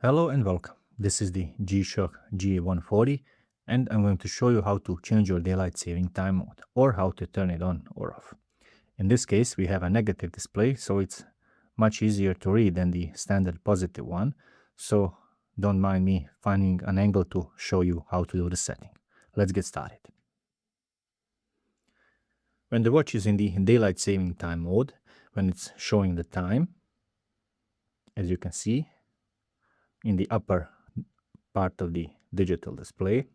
Hello and welcome. This is the Gshock GA-140 and I'm going to show you how to change your daylight saving time mode or how to turn it on or off. In this case we have a negative display, so it's much easier to read than the standard positive one, so don't mind me finding an angle to show you how to do the setting. Let's get started. When the watch is in the daylight saving time mode, when it's showing the time, as you can see in the upper part of the digital display,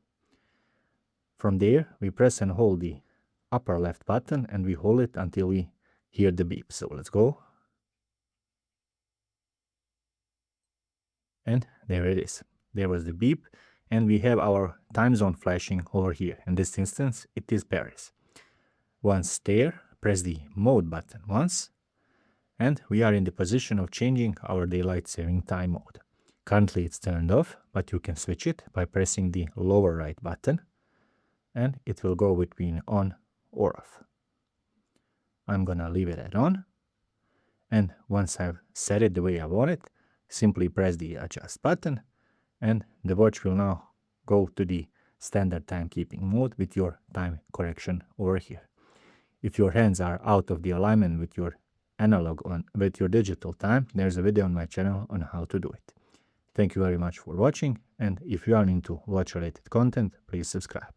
from there we press and hold the upper left button and we hold it until we hear the beep. So let's go. And there it is. There was the beep and we have our time zone flashing over here. In this instance it is Paris. Once there, press the mode button once and we are in the position of changing our daylight saving time mode. Currently it's turned off, but you can switch it by pressing the lower right button and it will go between on or off. I'm gonna leave it at on, and once I've set it the way I want it, simply press the adjust button and the watch will now go to the standard timekeeping mode with your time correction over here. If your hands are out of the alignment with your analog with your digital time, there's a video on my channel on how to do it. Thank you very much for watching, and if you are into watch related content, please subscribe.